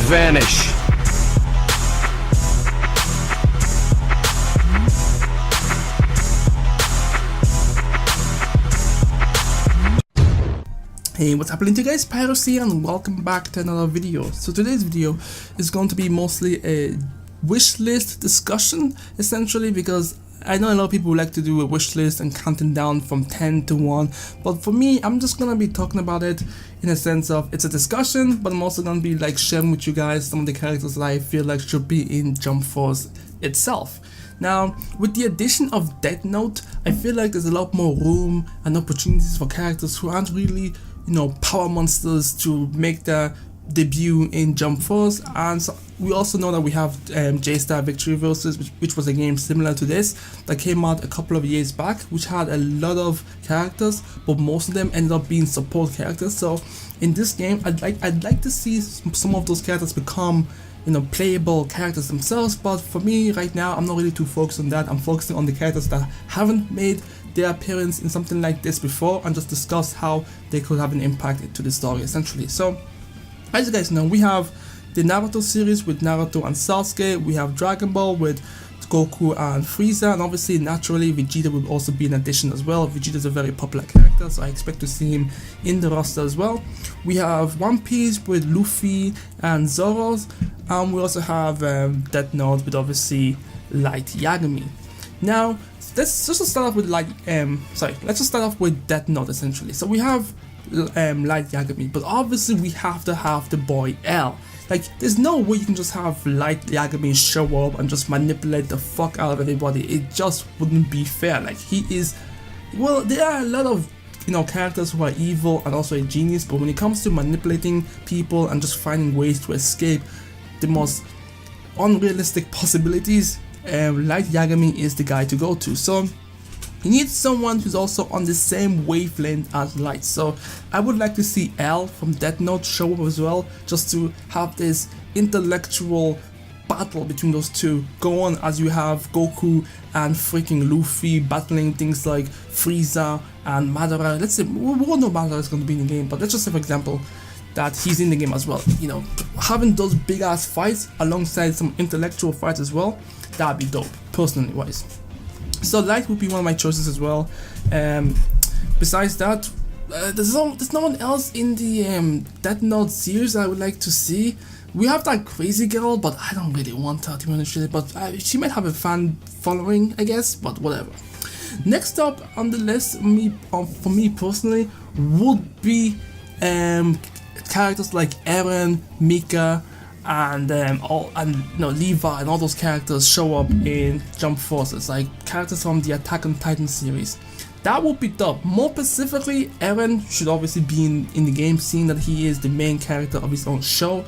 vanish. Hey, what's happening to you guys? Pyros here and welcome back to another video. So today's video is going to be mostly a wish list discussion, essentially, because I know a lot of people like to do a wish list and counting down from 10 to 1, but for me, I'm just gonna be talking about it in a sense of it's a discussion, but I'm also gonna be like sharing with you guys some of the characters that I feel like should be in Jump Force itself. Now, with the addition of Death Note, I feel like there's a lot more room and opportunities for characters who aren't really, power monsters to make their debut in Jump Force. And so we also know that we have J-Star Victory Versus, which was a game similar to this that came out a couple of years back, which had a lot of characters, but most of them ended up being support characters. So in this game, I'd like to see some of those characters become playable characters themselves, but for me right now, I'm not really too focused on that. I'm focusing on the characters that haven't made their appearance in something like this before and just discuss how they could have an impact to the story, essentially. So, as you guys know, we have the Naruto series with Naruto and Sasuke, we have Dragon Ball with Goku and Frieza, and obviously, naturally, Vegeta will also be an addition as well. Vegeta is a very popular character, so I expect to see him in the roster as well. We have One Piece with Luffy and Zoro, and we also have Death Note with obviously Light Yagami. Now, let's just start off with let's just start off with Death Note essentially. So we have Light Yagami, but obviously we have to have the boy L. Like, there's no way you can just have Light Yagami show up and just manipulate the fuck out of everybody. It just wouldn't be fair. Like, he is, well, there are a lot of characters who are evil and also a genius, but when it comes to manipulating people and just finding ways to escape the most unrealistic possibilities, Light Yagami is the guy to go to. So you need someone who's also on the same wavelength as Light. So I would like to see L from Death Note show up as well, just to have this intellectual battle between those two go on, as you have Goku and freaking Luffy battling things like Frieza and Madara. Let's say we won't know Madara is going to be in the game, but let's just say, for example, that he's in the game as well. Having those big ass fights alongside some intellectual fights as well, that'd be dope, personally wise. So Light would be one of my choices as well. Besides that, there's no one else in the Death Note series I would like to see. We have that crazy girl, but I don't really want her to be honest with you, but she might have a fan following, I guess, but whatever. Next up on the list for me personally would be characters like Eren, Mika, and Levi and all those characters show up in Jump Forces, like characters from the Attack on Titan series. That would be dope. More specifically, Eren should obviously be in the game, seeing that he is the main character of his own show.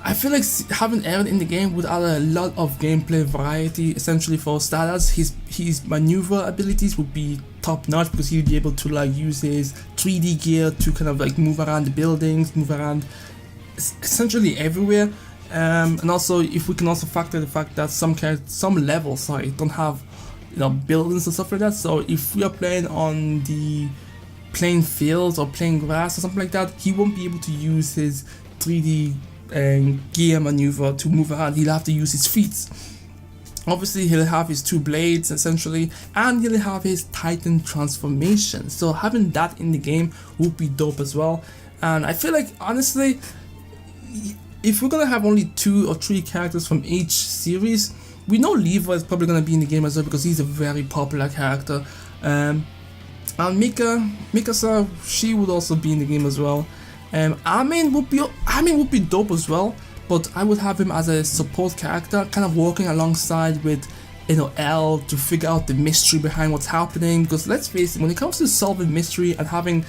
I feel like having Eren in the game would add a lot of gameplay variety. Essentially, for starters, his maneuver abilities would be top notch, because he'd be able to use his 3D gear to kind of move around the buildings, move around essentially everywhere. And also, if we can also factor the fact that some levels don't have buildings and stuff like that. So if we are playing on the plain fields or plain grass or something like that, he won't be able to use his 3D gear maneuver to move around. He'll have to use his feet. Obviously, he'll have his two blades essentially, and he'll have his Titan transformation. So having that in the game would be dope as well. And I feel like, honestly, if we're gonna have only 2 or 3 characters from each series, we know Levi is probably gonna be in the game as well, because he's a very popular character. And Mikasa, she would also be in the game as well. Armin would be dope as well, but I would have him as a support character, kind of working alongside with L to figure out the mystery behind what's happening. Because let's face it, when it comes to solving mystery and having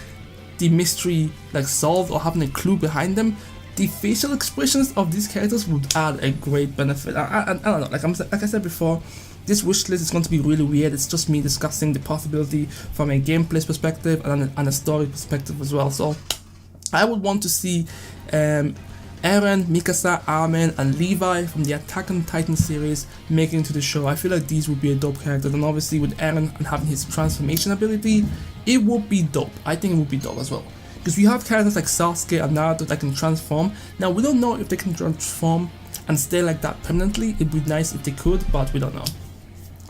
the mystery solved or having a clue behind them, the facial expressions of these characters would add a great benefit. I don't know, like I said before, this wish list is going to be really weird. It's just me discussing the possibility from a gameplay perspective and a story perspective as well. So I would want to see Eren, Mikasa, Armin, and Levi from the Attack on Titan series making it to the show. I feel like these would be a dope character, and obviously with Eren and having his transformation ability, it would be dope. I think it would be dope as well. because we have characters like Sasuke and Naruto that can transform. Now we don't know if they can transform and stay like that permanently. It'd be nice if they could, but we don't know.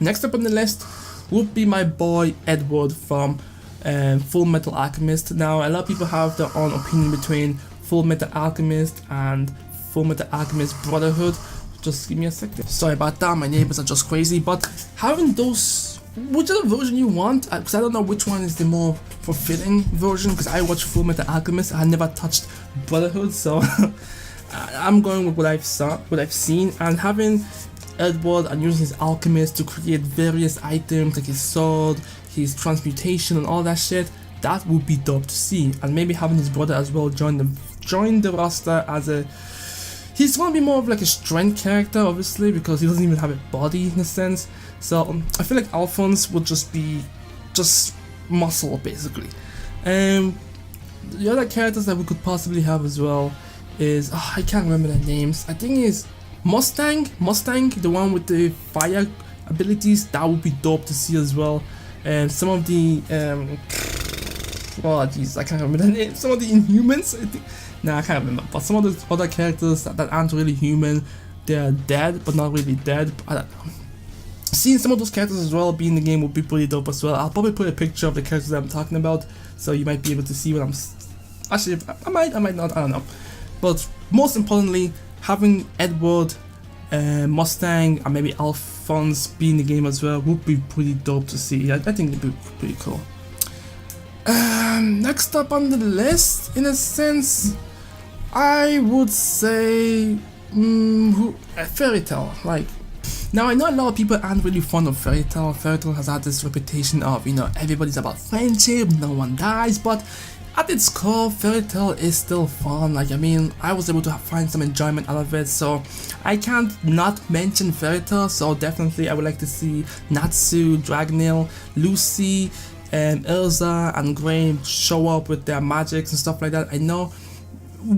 Next up on the list would be my boy Edward from Full Metal Alchemist. Now a lot of people have their own opinion between Full Metal Alchemist and Full Metal Alchemist Brotherhood. Just give me a second. Sorry about that, my neighbors are just crazy. But having those, whichever version you want, because I don't know which one is the more fulfilling version, because I watched Full Metal Alchemist, I never touched Brotherhood, so I'm going with what I've seen, and having Edward and using his alchemist to create various items like his sword, his transmutation and all that shit, that would be dope to see. And maybe having his brother as well join the roster as a, he's gonna be more of like a strength character, obviously, because he doesn't even have a body in a sense. So I feel like Alphonse would just be muscle basically. The other characters that we could possibly have as well is, I can't remember their names. I think it's Mustang, the one with the fire abilities. That would be dope to see as well. And some of the oh jeez, I can't remember the name. Some of the Inhumans, I think. Nah, I can't remember. But some of the other characters that aren't really human, they're dead but not really dead. I don't know. Seeing some of those characters as well be in the game would be pretty dope as well. I'll probably put a picture of the characters that I'm talking about, so you might be able to see what I'm. Actually, I might not. I don't know. But most importantly, having Edward, Mustang, and maybe Alphonse be in the game as well would be pretty dope to see. I think it'd be pretty cool. Next up on the list, in a sense, I would say Fairy Tail. Like, now I know a lot of people aren't really fond of Fairy Tail. Fairy Tail has had this reputation of, you know, everybody's about friendship, no one dies, but at its core, Fairy Tail is still fun. Like, I mean, I was able to find some enjoyment out of it, so I can't not mention Fairy Tail. So definitely I would like to see Natsu, Dragonil, Lucy, Elsa and Gray show up with their magics and stuff like that. I know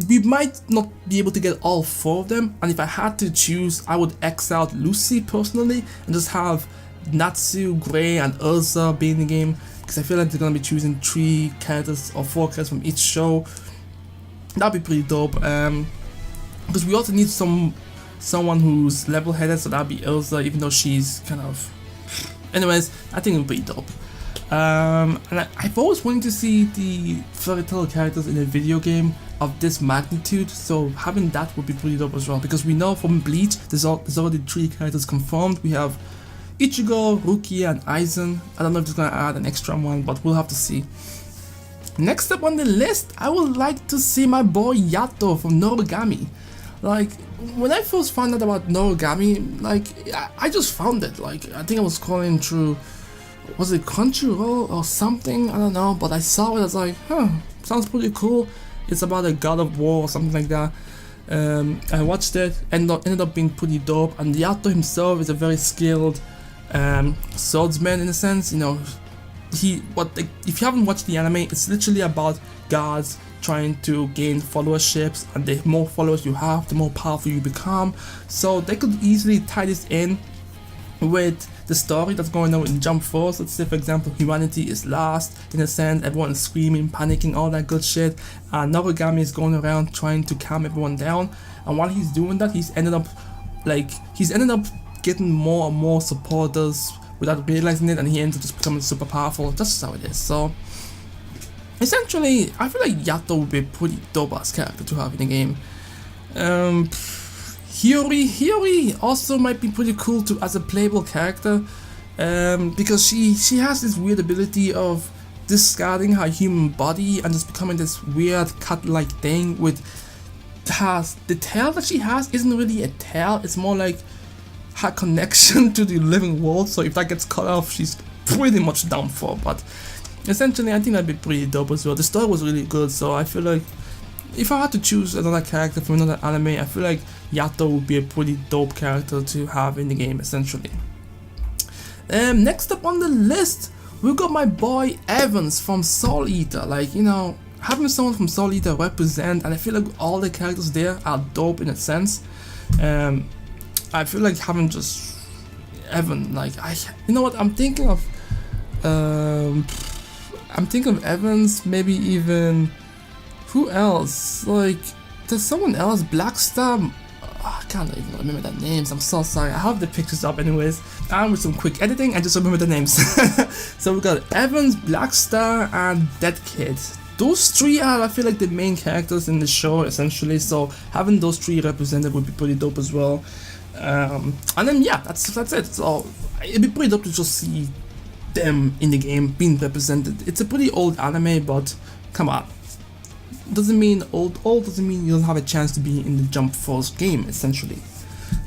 we might not be able to get all 4 of them, and if I had to choose, I would X out Lucy personally and just have Natsu, Gray and Elsa be in the game, because I feel like they're gonna be choosing 3 characters or 4 characters from each show. That'd be pretty dope. Because we also need someone who's level-headed, so that'd be Elsa, even though she's kind of. Anyways, I think it'll be dope. And I've always wanted to see the Fairy Tail characters in a video game of this magnitude, so having that would be pretty dope as well. Because we know from Bleach, there's already 3 characters confirmed. We have Ichigo, Rukia, and Aizen. I don't know if it's gonna add an extra one, but we'll have to see. Next up on the list, I would like to see my boy Yato from Noragami. Like, when I first found out about Noragami, like, I just found it. Like, I think I was scrolling through, was it Crunchyroll or something? I don't know, but I saw it. I was like, sounds pretty cool. It's about a god of war or something like that. I watched it and ended up being pretty dope. And Yato himself is a very skilled swordsman in a sense. You know, if you haven't watched the anime, it's literally about gods trying to gain followerships, and the more followers you have, the more powerful you become. So they could easily tie this in with the story that's going on in Jump Force. Let's say, for example, humanity is lost in a sense, everyone is screaming, panicking, all that good shit, and Noragami is going around trying to calm everyone down. And while he's doing that, he's ended up getting more and more supporters without realizing it, and he ends up just becoming super powerful. That's how it is. So essentially, I feel like Yato would be a pretty dope ass character to have in the game. Hiyori also might be pretty cool as a playable character, because she has this weird ability of discarding her human body and just becoming this weird cat-like thing with the tail that she has isn't really a tail, it's more like her connection to the living world. So if that gets cut off, she's pretty much done for. But essentially, I think that'd be pretty dope as well. The story was really good, so I feel like if I had to choose another character from another anime, I feel like Yato would be a pretty dope character to have in the game, essentially. Next up on the list, we got my boy Evans from Soul Eater. Like, you know, having someone from Soul Eater represent, and I feel like all the characters there are dope in a sense. I feel like having just Evan, like, you know what, I'm thinking of Evans, maybe even who else? Like, there's someone else, Blackstar. I can't even remember their names. I'm so sorry. I have the pictures up anyways. And with some quick editing, I just remember the names. So we got Evans, Blackstar, and Dead Kid. Those three are, I feel like, the main characters in the show essentially. So having those three represented would be pretty dope as well. And then yeah, that's it. So it'd be pretty dope to just see them in the game being represented. It's a pretty old anime, but come on. Doesn't mean old doesn't mean you don't have a chance to be in the Jump Force game essentially.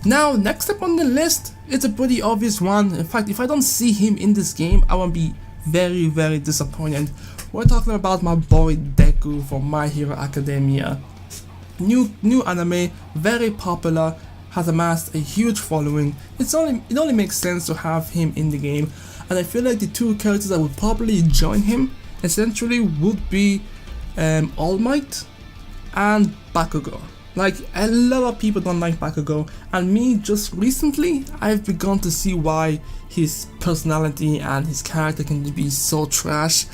Now next up on the list, it's a pretty obvious one. In fact, if I don't see him in this game, I will be very, very disappointed. We're talking about my boy Deku from My Hero Academia. New anime, very popular, has amassed a huge following. It only makes sense to have him in the game, and I feel like the two characters that would probably join him essentially would be All Might and Bakugo. Like, a lot of people don't like Bakugo, and me just recently I've begun to see why his personality and his character can be so trash.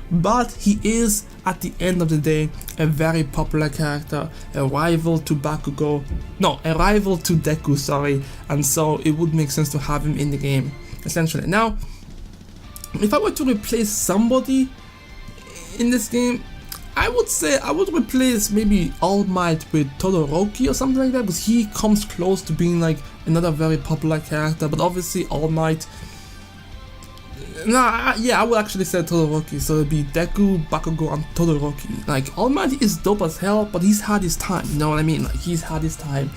But he is, at the end of the day, a very popular character, a rival to Bakugo, no, a rival to Deku, sorry, and so it would make sense to have him in the game, essentially. Now, if I were to replace somebody in this game, I would say I would replace maybe All Might with Todoroki or something like that, because he comes close to being like another very popular character. But obviously All Might, I would actually say Todoroki, so it'd be Deku, Bakugo, and Todoroki. Like, All Might is dope as hell, but he's had his time, you know what I mean? Like, he's had his time.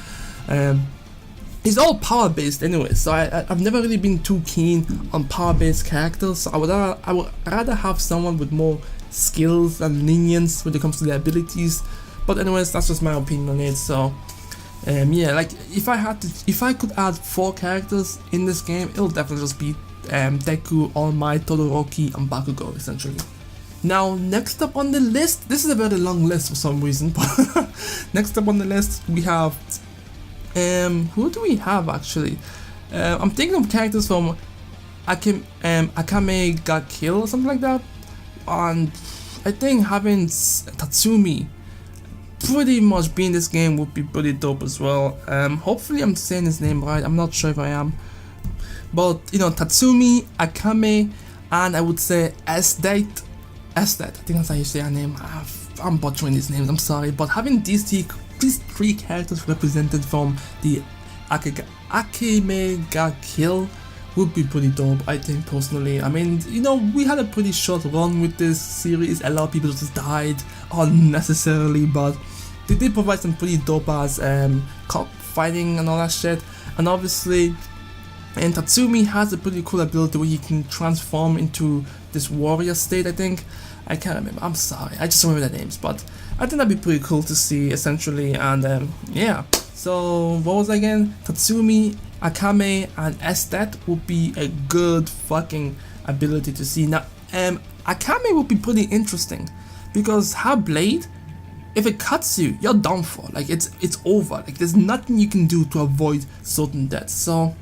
He's all power based anyway, so I've never really been too keen on power based characters. So I would rather have someone with more skills and lenience when it comes to their abilities. But anyways, that's just my opinion on it. So yeah, like, if I could add 4 characters in this game, it'll definitely just be Deku, All Might, Todoroki, and Bakugo essentially. Now next up on the list, this is a very long list for some reason, but next up on the list we have who do we have actually? I'm thinking of characters from Akame ga Kill or something like that, and I think having Tatsumi pretty much be in this game would be pretty dope as well. Hopefully I'm saying his name right, I'm not sure if I am. But, you know, Tatsumi, Akame, and I would say Estet, I think that's how you say her name. I'm butchering these names, I'm sorry. But having these three characters represented from the Akame ga Kill would be pretty dope, I think, personally. I mean, you know, we had a pretty short run with this series. A lot of people just died unnecessarily, but they did provide some pretty dope ass fighting and all that shit. And obviously, and Tatsumi has a pretty cool ability where he can transform into this warrior state, I think. I can't remember, I'm sorry, I just remember the names, but I think that'd be pretty cool to see essentially. And yeah, so what was that again? Tatsumi, Akame, and Estet would be a good fucking ability to see. Now Akame would be pretty interesting because her blade, if it cuts you, you're done for. Like, it's over. Like, there's nothing you can do to avoid certain deaths. So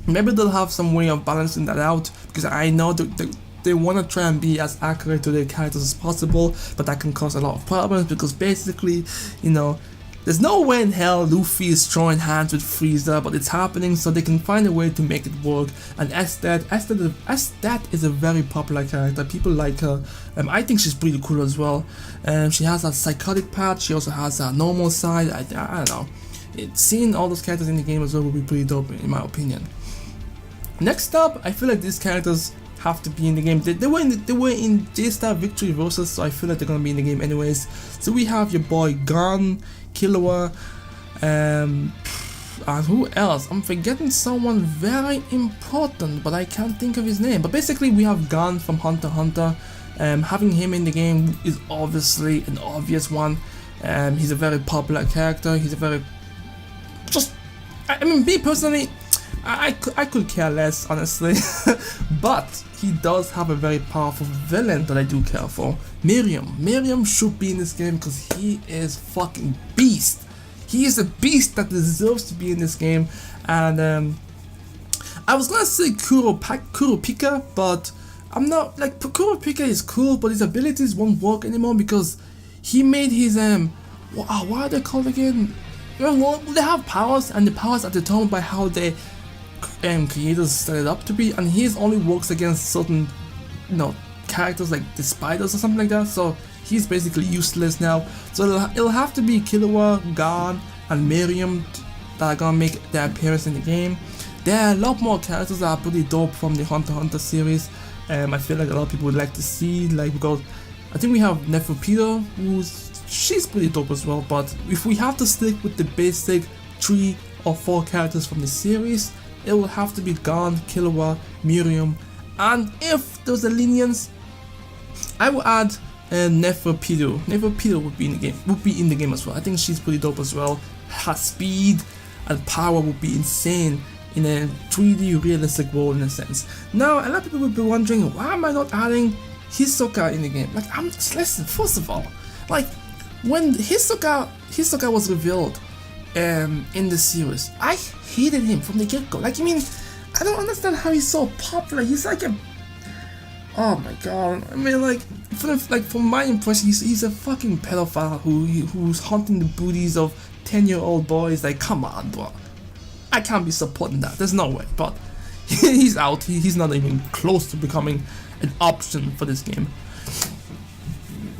maybe they'll have some way of balancing that out, because I know they want to try and be as accurate to their characters as possible, but that can cause a lot of problems, because basically, you know, there's no way in hell Luffy is throwing hands with Frieza, but it's happening, so they can find a way to make it work. And Estet is a very popular character, people like her. I think she's pretty cool as well. She has a psychotic part, she also has a normal side. I don't know. Seeing all those characters in the game as well would be pretty dope in my opinion. Next up, I feel like these characters have to be in the game. They were in J-Star Victory Versus, so I feel like they're gonna be in the game anyways. So we have your boy Gon, Killua, and who else? I'm forgetting someone very important, but I can't think of his name. But basically, we have Gon from Hunter x Hunter. Having him in the game is obviously an obvious one. He's a very popular character. He's a very I mean, me personally, I could care less, honestly. But he does have a very powerful villain that I do care for. Miriam should be in this game because he is fucking beast. He is a beast that deserves to be in this game. And I was gonna say Kurapika, but I'm not. Like, Kurapika is cool, but his abilities won't work anymore because he made his what are they called again? Well, they have powers, and the powers are determined by how they creators set it up to be, and his only works against certain, characters like the spiders or something like that. So he's basically useless now. So it'll have to be Killua, Gon, and Miriam that are gonna make their appearance in the game. There are a lot more characters that are pretty dope from the Hunter x Hunter series. I feel like a lot of people would like to see, because I think we have Neferpito, she's pretty dope as well. But if we have to stick with the basic 3 or 4 characters from the series, it will have to be Gon, Killua, Miriam, and if there's a lenience, I will add Neferpito. Neferpito would be in the game as well. I think she's pretty dope as well. Her speed and power would be insane in a 3D realistic world in a sense. Now, a lot of people would be wondering, why am I not adding Hisoka in the game? Listen, first of all, when Hisoka was revealed in the series, I hated him from the get-go. I don't understand how he's so popular. He's like a, oh my god. From my impression, he's a fucking pedophile who's hunting the booties of 10-year-old boys. Come on, bro. I can't be supporting that. There's no way. But he's out. He's not even close to becoming an option for this game.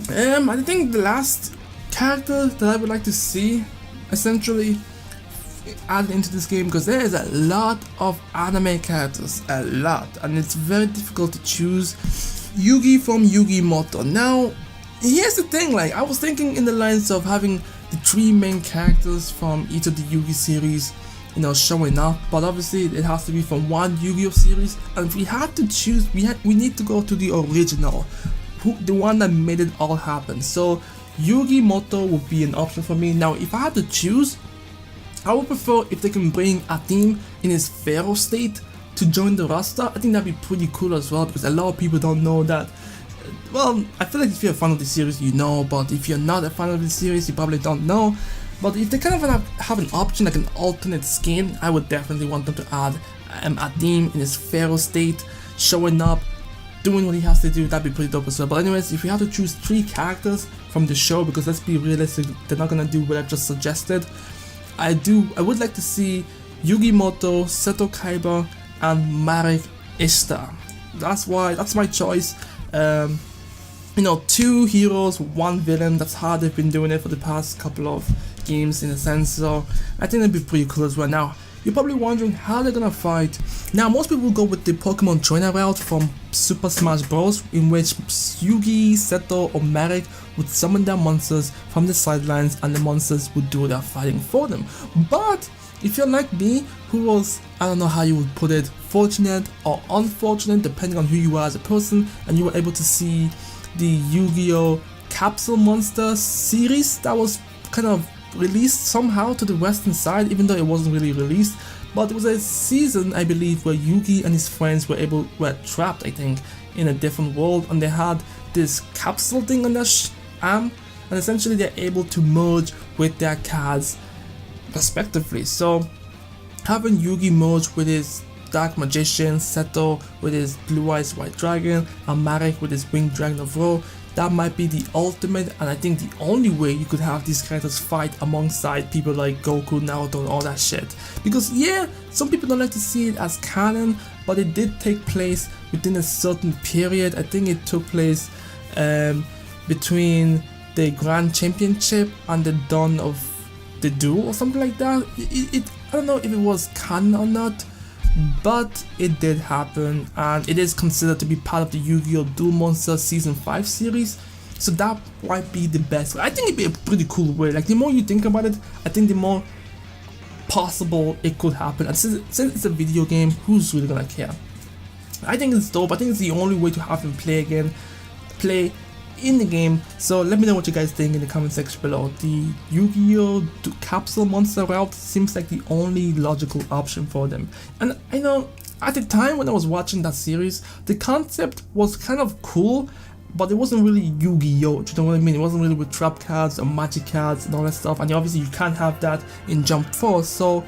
I think the last character that I would like to see essentially added into this game, because there is a lot of anime characters, and it's very difficult to choose. Yugi from Yugi Moto. Now, here's the thing, I was thinking in the lines of having the 3 main characters from each of the Yugi series, showing up, but obviously it has to be from one Yu-Gi-Oh series, and if we had to choose, we need to go to the original, the one that made it all happen. So Yugi Moto would be an option for me. Now, if I had to choose, I would prefer if they can bring Atim in his Pharaoh state to join the roster. I think that'd be pretty cool as well, because a lot of people don't know that. Well, I feel like if you're a fan of the series, you know, but if you're not a fan of the series, you probably don't know. But if they kind of have an option, like an alternate skin, I would definitely want them to add Atim in his Pharaoh state, showing up, doing what he has to do. That'd be pretty dope as well. But anyways, if we have to choose 3 characters from the show, because let's be realistic, they're not gonna do what I just suggested, I would like to see Yugi Moto, Seto Kaiba, and Marek Ishtar. That's my choice. 2 heroes, 1 villain. That's how they've been doing it for the past couple of games in a sense. So I think that'd be pretty cool as well. Now, you're probably wondering how they're gonna fight. Now, most people go with the Pokemon trainer route from Super Smash Bros, in which Yugi, Seto, or Marek would summon their monsters from the sidelines, and the monsters would do their fighting for them. But if you're like me, who was, I don't know how you would put it, fortunate or unfortunate depending on who you are as a person, and you were able to see the Yu-Gi-Oh! Capsule Monster series that was kind of released somehow to the western side, even though it wasn't really released, but it was a season, I believe, where Yugi and his friends were trapped, I think, in a different world, and they had this capsule thing on their arm, and essentially they're able to merge with their cards respectively. So having Yugi merge with his Dark Magician, Seto with his Blue Eyes White Dragon, and Marek with his Winged Dragon of Ro, that might be the ultimate, and I think the only way you could have these characters fight alongside people like Goku, Naruto, and all that shit. Because yeah, some people don't like to see it as canon, but it did take place within a certain period. I think it took place between the Grand Championship and the dawn of the duel or something like that. I don't know if it was canon or not, but it did happen, and it is considered to be part of the Yu-Gi-Oh! Duel Monsters Season 5 series, so that might be the best. I think it'd be a pretty cool way. The more you think about it, I think the more possible it could happen, and since it's a video game, who's really gonna care? I think it's dope. I think it's the only way to have him play in the game. So let me know what you guys think in the comment section below. The Yu-Gi-Oh! Capsule Monster route seems like the only logical option for them. And I know at the time when I was watching that series, the concept was kind of cool, but it wasn't really Yu-Gi-Oh! Do you know what I mean? It wasn't really with trap cards or magic cards and all that stuff, and obviously you can't have that in Jump Force, so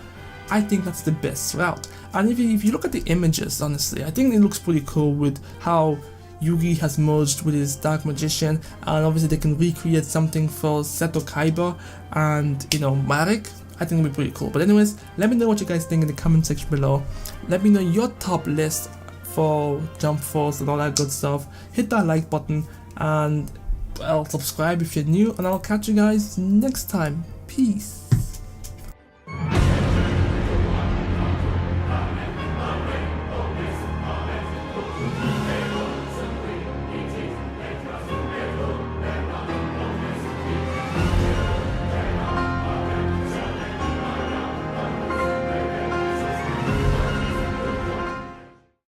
I think that's the best route. And if you look at the images, honestly, I think it looks pretty cool with how Yugi has merged with his Dark Magician, and obviously they can recreate something for Seto Kaiba and, you know, Marik. I think it'll be pretty cool. But anyways, let me know what you guys think in the comment section below. Let me know your top list for Jump Force and all that good stuff. Hit that like button and, well, subscribe if you're new, and I'll catch you guys next time. Peace.